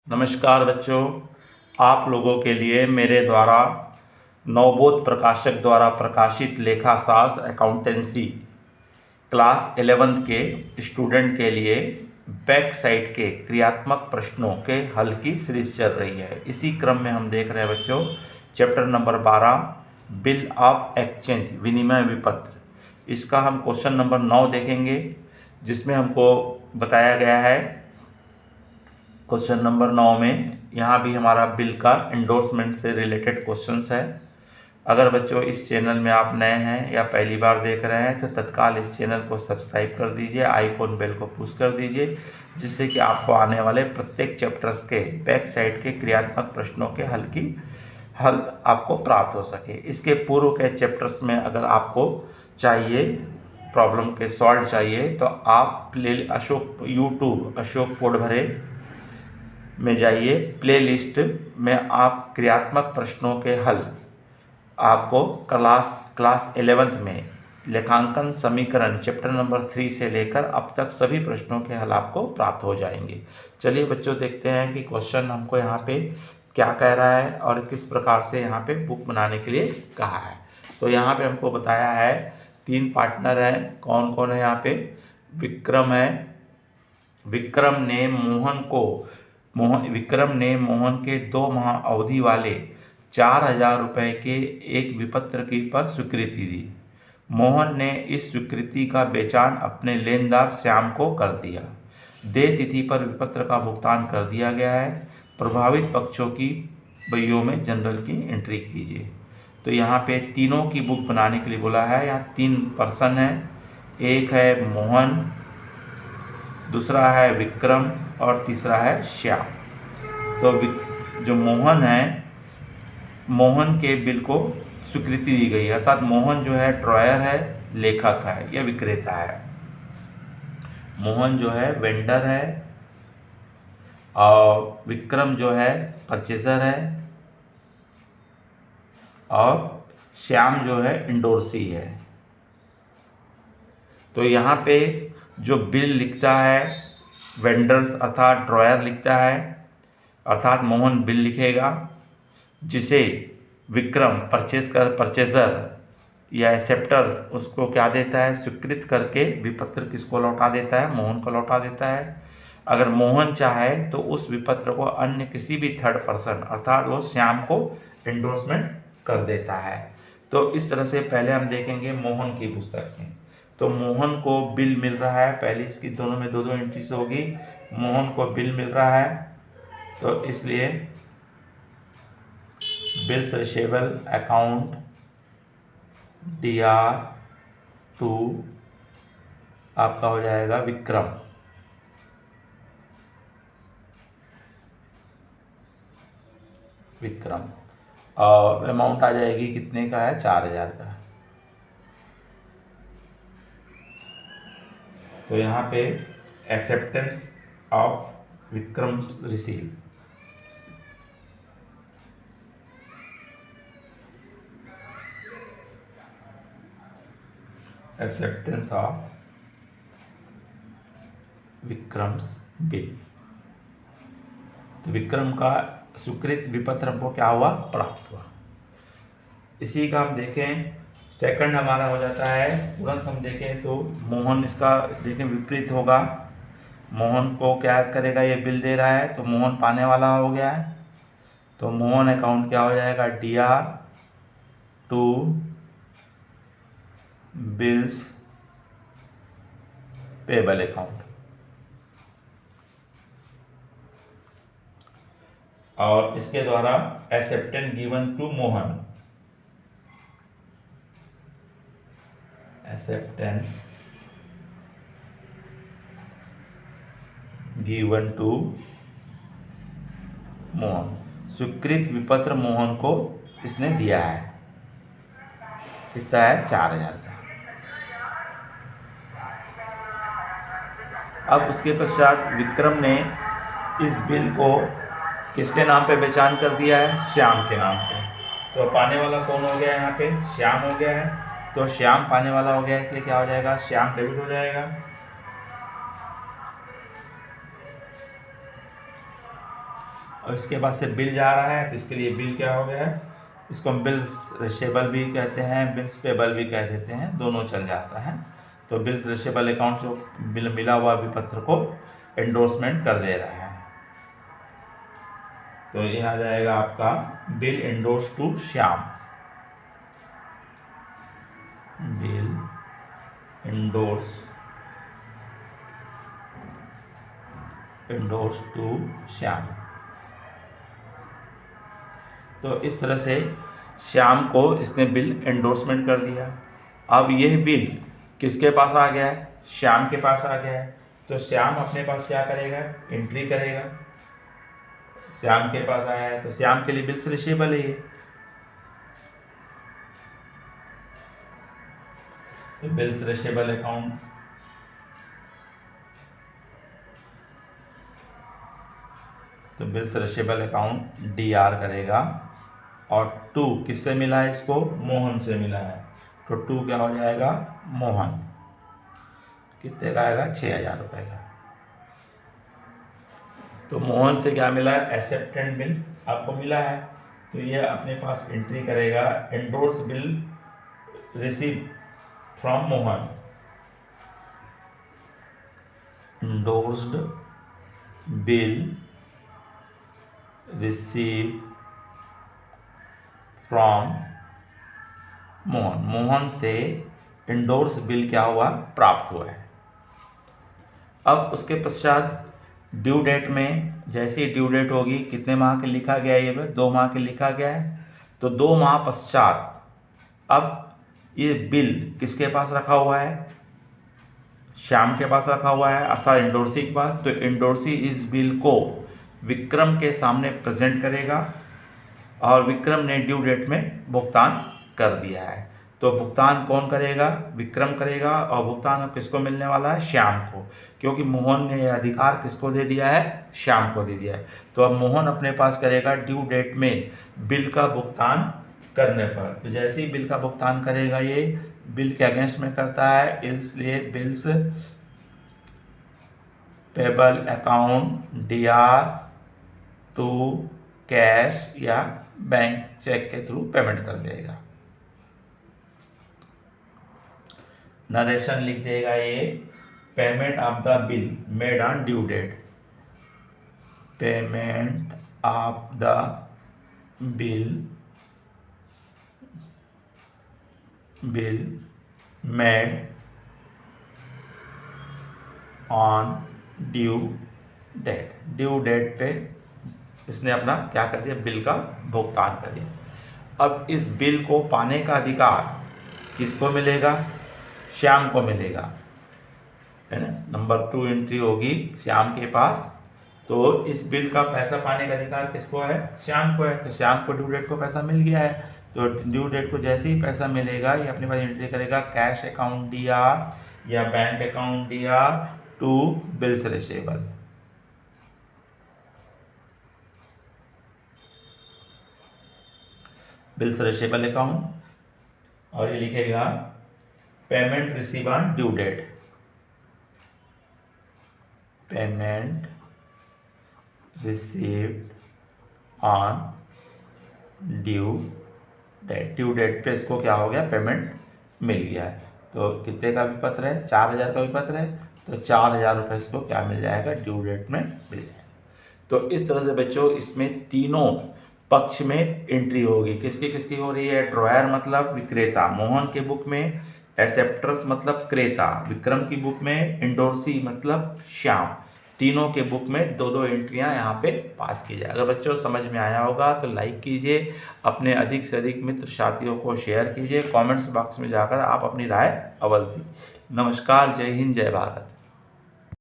नमस्कार बच्चों, आप लोगों के लिए मेरे द्वारा नवबोध प्रकाशक द्वारा प्रकाशित लेखाशास्त्र अकाउंटेंसी क्लास 11th के स्टूडेंट के लिए बैक साइड के क्रियात्मक प्रश्नों के हल की सीरीज चल रही है। इसी क्रम में हम देख रहे हैं बच्चों chapter number 12 bill of exchange विनिमय विपत्र। इसका हम क्वेश्चन नंबर 9 देखेंगे, जिसमें हमको बताया गया है क्वेश्चन नंबर 9 में यहाँ भी हमारा बिल का एंडोर्समेंट से रिलेटेड क्वेश्चंस है। अगर बच्चों इस चैनल में आप नए हैं या पहली बार देख रहे हैं तो तत्काल इस चैनल को सब्सक्राइब कर दीजिए, आइकॉन बेल को पुश कर दीजिए, जिससे कि आपको आने वाले प्रत्येक चैप्टर्स के बैक साइड के क्रियात्मक प्रश्नों के हल आपको प्राप्त हो सके। इसके पूर्व के चैप्टर्स में अगर आपको चाहिए प्रॉब्लम के सॉल्व चाहिए तो आप अशोक पोडभरे में जाइए, प्लेलिस्ट में आप क्रियात्मक प्रश्नों के हल आपको क्लास 11th में लेखांकन समीकरण चैप्टर नंबर 3 से लेकर अब तक सभी प्रश्नों के हल आपको प्राप्त हो जाएंगे। चलिए बच्चों देखते हैं कि क्वेश्चन हमको यहाँ पे क्या कह रहा है और किस प्रकार से यहाँ पे बुक बनाने के लिए कहा है। तो यहाँ पे हमको बताया है 3 पार्टनर हैं। कौन कौन है यहाँ पे? विक्रम है। विक्रम ने मोहन के 2 माह अवधि वाले 4,000 रुपये के एक विपत्र की पर स्वीकृति दी। मोहन ने इस स्वीकृति का बेचान अपने लेनदार श्याम को कर दिया। देय तिथि पर विपत्र का भुगतान कर दिया गया है। प्रभावित पक्षों की बइयों में जनरल की एंट्री कीजिए। तो यहाँ पे तीनों की बुक बनाने के लिए बोला है। यहाँ 3 पर्सन है, एक है मोहन, दूसरा है विक्रम और तीसरा है श्याम। तो जो मोहन है, मोहन के बिल को स्वीकृति दी गई है, अर्थात मोहन जो है ड्रॉयर है, लेखक है या विक्रेता है। मोहन जो है वेंडर है और विक्रम जो है परचेजर है और श्याम जो है इंडोर्सी है। तो यहाँ पे जो बिल लिखता है वेंडर्स अर्थात ड्रॉयर लिखता है, अर्थात मोहन बिल लिखेगा, जिसे विक्रम परचेजर या एक्सेप्टर्स उसको क्या देता है? स्वीकृत करके विपत्र किसको लौटा देता है? मोहन को लौटा देता है। अगर मोहन चाहे तो उस विपत्र को अन्य किसी भी थर्ड पर्सन अर्थात वो श्याम को एंडोर्समेंट कर देता है। तो इस तरह से पहले हम देखेंगे मोहन की पुस्तक में। तो मोहन को बिल मिल रहा है, पहले इसकी दोनों में 2-2 एंट्री से होगी। मोहन को बिल मिल रहा है तो इसलिए बिल्स रिसीवेबल अकाउंट DR2 आपका हो जाएगा विक्रम और अमाउंट आ जाएगी कितने का है? 4,000 का। तो यहाँ पे acceptance of Vikram receive, acceptance of Vikram's bill. तो विक्रम का स्वीकृत विपत्र हमको क्या हुआ? प्राप्त हुआ। इसी का हम देखें सेकंड हमारा हो जाता है, तुरंत हम देखें तो मोहन, इसका देखें विपरीत होगा। मोहन को क्या करेगा? ये बिल दे रहा है तो मोहन पाने वाला हो गया है। तो मोहन अकाउंट क्या हो जाएगा? DR2 bills payable account. और इसके द्वारा acceptance given to Mohan, acceptance given to Mohan, स्वीकृत विपत्र मोहन को इसने दिया है। कितना है? 4,000 का। अब उसके पश्चात विक्रम ने इस बिल को किसके नाम पे बेचान कर दिया है? श्याम के नाम पे। तो पाने वाला कौन हो गया? यहाँ पे श्याम हो गया है। तो श्याम पाने वाला हो गया, इसलिए क्या हो जाएगा? श्याम डेबिट हो जाएगा। और इसके बाद से बिल जा रहा है, तो इसके लिए बिल क्या हो गया है, इसको हम बिल्स रिसीवेबल भी कहते हैं, बिल्स पेबल भी कह देते हैं, दोनों चल जाता है। तो बिल्स रिसीवेबल अकाउंट जो बिल मिला हुआ विपत्र को एंडोर्समेंट कर दे रहा है। तो ये आ जाएगा आपका bill endorse to Shyam, bill endorse to Shyam. तो इस तरह से श्याम को इसने बिल एंडोर्समेंट कर दिया। अब यह बिल किसके पास आ गया है, श्याम के पास आ गया है। तो श्याम अपने पास क्या करेगा, एंट्री करेगा। श्याम के पास आया है तो श्याम के लिए बिल्स रिसीवेबल है, तो बिल्स रिसीवेबल अकाउंट, तो बिल्स रिसीवेबल अकाउंट DR करेगा। और 2 किससे मिला है, इसको मोहन से मिला है, तो 2 क्या हो जाएगा, मोहन। कितने का आएगा, 6000 रुपये का। तो मोहन से क्या मिला है, एक्सेप्टेड बिल आपको मिला है, तो ये अपने पास एंट्री करेगा, endorse bill receive from Mohan, endorsed bill receive from Mohan. Mohan से एंडोर्स बिल क्या हुआ, प्राप्त हुआ है। अब उसके पश्चात ड्यू डेट में, जैसी ड्यू डेट होगी, कितने माह के लिखा गया है, ये 2 माह के लिखा गया है। तो 2 माह पश्चात अब ये बिल किसके पास रखा हुआ है, श्याम के पास रखा हुआ है, अर्थात एंडोर्सी के पास। तो एंडोर्सी इस बिल को विक्रम के सामने प्रेजेंट करेगा और विक्रम ने ड्यू डेट में भुगतान कर दिया है। तो भुगतान कौन करेगा, विक्रम करेगा, और भुगतान अब किसको मिलने वाला है, श्याम को, क्योंकि मोहन ने यह अधिकार किसको दे दिया है, श्याम को दे दिया है। तो अब मोहन अपने पास करेगा ड्यू डेट में बिल का भुगतान करने पर। तो जैसे ही बिल का भुगतान करेगा, ये बिल के अगेंस्ट में करता है, इसलिए bills payable account DR to cash या बैंक चेक के थ्रू पेमेंट कर देगा। नरेशन लिख देगा, ये payment of the bill made on due date, payment of the bill made on due date. Due date पे इसने अपना क्या कर दिया, बिल का भुगतान कर दिया। अब इस बिल को पाने का अधिकार किसको मिलेगा, श्याम को मिलेगा, है ना। नंबर 2 एंट्री होगी श्याम के पास। तो इस बिल का पैसा पाने का अधिकार किसको है, श्याम को है। तो श्याम को ड्यू डेट को पैसा मिल गया है। तो ड्यू डेट को जैसे ही पैसा मिलेगा, ये अपने पास एंट्री करेगा, कैश अकाउंट DR या bank account DR to bills receivable. Bills receivable account, और ये लिखेगा payment receive on due date, payment received on due date. Due date पे इसको क्या हो गया, पेमेंट मिल गया है। तो कितने का विपत्र है, 4000 का विपत्र है, तो 4000 रुपये इसको क्या मिल जाएगा, ड्यू डेट में मिल जाएगा। तो इस तरह से बच्चों इसमें तीनों पक्ष में एंट्री होगी। किसकी किसकी हो रही है, ड्रॉयर मतलब विक्रेता, मोहन के बुक में एक्सेप्टर्स मतलब क्रेता, विक्रम की बुक में एंडोर्सी मतलब श्याम। तीनों के बुक में 2-2 एंट्रियां यहाँ पे पास की जाए। अगर बच्चों समझ में आया होगा तो लाइक कीजिए, अपने अधिक से अधिक मित्र साथियों को शेयर कीजिए, कमेंट्स बॉक्स में जाकर आप अपनी राय अवश्य दीजिए। नमस्कार, जय हिंद, जय भारत।